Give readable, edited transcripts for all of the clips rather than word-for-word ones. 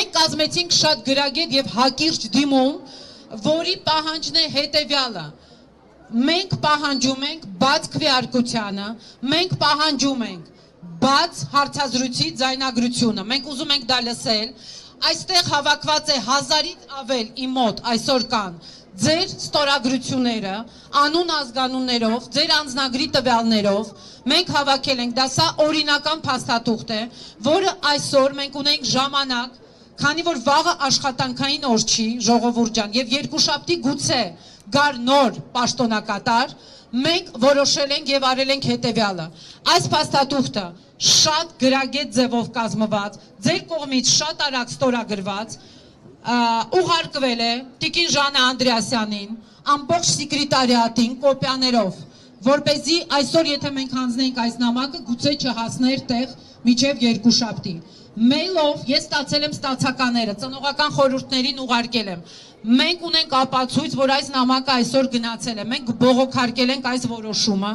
Մենք կազմեցինք շատ գրագետ եւ հակիրճ դիմում, որի պահանջն է հետեւյալը. մենք պահանջում ենք բաց քվեարկությանը, մենք պահանջում ենք բաց հարցազրույցի ձայնագրությունը, մենք ուզում ենք դա լսել, այստեղ հավաքված է 1000-ից ավել իմ մոտ այսօր կան ձեր ստորագրությունները, անուն ազգանուններով, ձեր անձնագրի տվյալներով, մենք հավաքել ենք, դա սա օրինական փաստաթուղթ է, որը այսօր մենք ունենք ժամանակ, քանի որ վաղը աշխատանքային օր չի, ժողովուրդ ջան, եւ երկուշաբթի գուցե գար նոր պաշտոնակատար, մենք որոշել ենք եւ արել ենք հետեւյալը. այս փաստաթուղթը շատ գրագետ ձևով կազմված, ձեր կողմից շատ արագ ստորագրված, ուղարկվել է Տիկին Ժանա Անդրեասյանին, ամբողջ սեկրետարիատին կոպիաներով, որպեսզի այսօր եթե մենք հանձնենք այս նամակը, գուցե չհասներ տեղ մինչև երկուշաբթի։ Մեյլով ես ստացել եմ ստացականները, ծնողական խորհուրդներին ուղարկել եմ։ Մենք ունենք ապացույց, որ այս նամակը այսօր գնացել է, մենք բողոքարկել ենք այս որոշումը,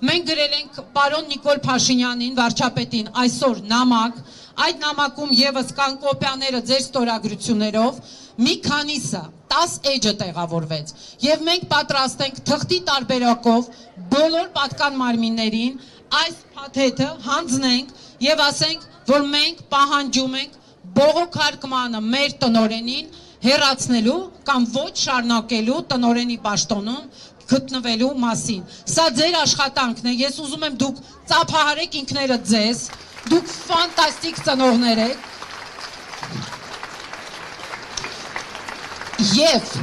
մենք գրել ենք պարոն Նիկոլ Փաշինյանին, վարչապետին, այսօր նամակ, այդ նամակում եւս կան կոպիաները ձեր ստորագրություններով, մի քանիսը 10 էջը տեղավորվեց, եւ մենք պատրաստ ենք թղթի տարբերակով բոլոր պատկան մարմիններին այս փաթեթը հանձնենք եւ ասենք, որ մենք պահանջում ենք բողոքարկմանը մեր տնօրենին հեռացնելու կամ ոչ շարունակելու տնօրենի պաշտոնում գտնվելու մասին։ Սա ձեր աշխատանքն է, ես ուզում եմ դուք ծափահարեք ինքներդ ձեզ, դուք ֆանտաստիկ ծնողներ եք։ Եվ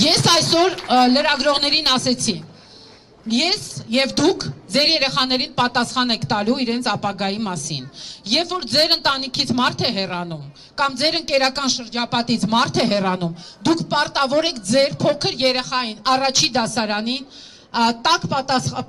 ես այսօր լրագրողներին ասեցի, ես եւ դուք ձեր երեխաներին պատասխան եք տալու իրենց ապագայի մասին։ Երբ որ ձեր ընտանիքից մարդ է հեռանում, կամ ձեր ընկերական շրջապատից մարդ է հեռանում, դուք պարտավոր եք ձեր փոքր երեխային առաջի դասարանին տակ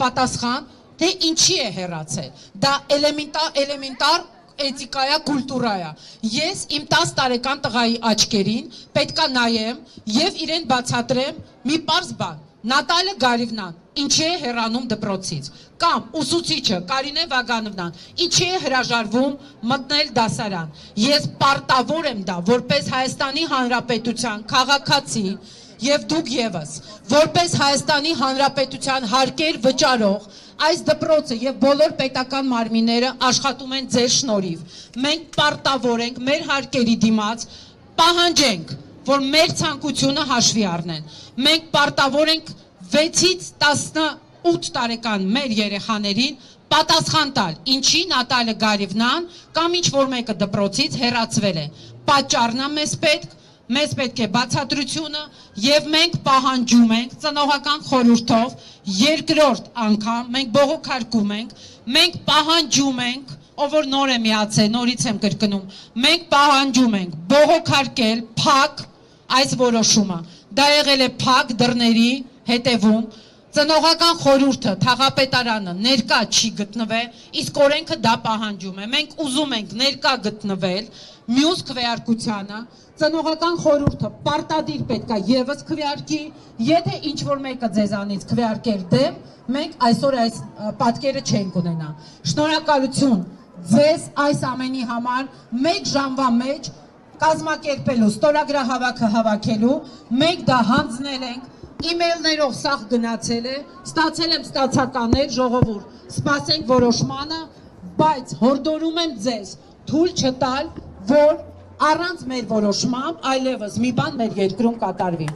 պատասխան, թե ինչի է հեռացել։ Դա էլեմենտար էթիկայա, կուլտուրայա։ Ես իմ 10 տարեկան տղայի աչքերին պետքա նայեմ եւ իրեն բացատրեմ մի պարզ բան։ Նատալիա Գարիվնան ինչի է հեռանում դպրոցից, կամ ուսուցիչը Կարինե Վագանովնան ինչի է հրաժարվում մտնել դասարան։ Ես պարտավոր եմ դա որպես Հայաստանի Հանրապետության քաղաքացի եւ դուք եւս, որպես Հայաստանի Հանրապետության հարկեր վճարող այս դպրոցը եւ բոլոր պետական մարմինները աշխատում են ձեր շնորհիվ։ Մենք պարտավոր ենք մեր հարկերի դիմաց պահանջենք, որ մեր ցանկությունը հաշվի առնեն։ Մենք պարտավոր ենք 6-ից 18 տարեկան մեր երեխաներին պատասխան տալ, ինչի Նատալիա Գարիվնան կամ ինչ-որ մեկը դպրոցից հեռացվել է։ Պատճառն է մեզ պետք է բացատրությունը եւ մենք պահանջում ենք ծնողական խորհրդով երկրորդ անգամ մենք բողոքարկում ենք, մենք պահանջում ենք, ով որ նոր է միացել, նորից եմ կրկնում, մենք պահանջում ենք բողոքարկել փակ այս որոշումը։ Դա եղել է փակ դռների հետևում, ծնողական խորհուրդը, թաղապետարանը ներկա չի գտնվել, իսկ օրենքը դա պահանջում է։ Մենք ուզում ենք ներկա գտնվել մյուս քվեարկությանը, ծնողական խորհուրդը պարտադիր պետքա եւս քվեարկի, եթե ինչ-որ մեկը ձեզանից քվեարկեր դեմ, մենք այսօր այս պատկերը չենք ունենա։ Շնորհակալություն ձեզ այս ամենի համար, 1 ժամվա մեջ կազմակերպելու, ստորագրահավաքը հավաքելու, մենք դա հանձնել ենք, իմեյլներով սաղ գնացել է, ստացել եմ ստացականներ, ժողովուրդ, սպասենք որոշմանը, բայց հորդորում եմ ձեզ թույլ չտալ, որ առանց մեր որոշմամբ այլևս մի բան մեր երկրում կատարվի։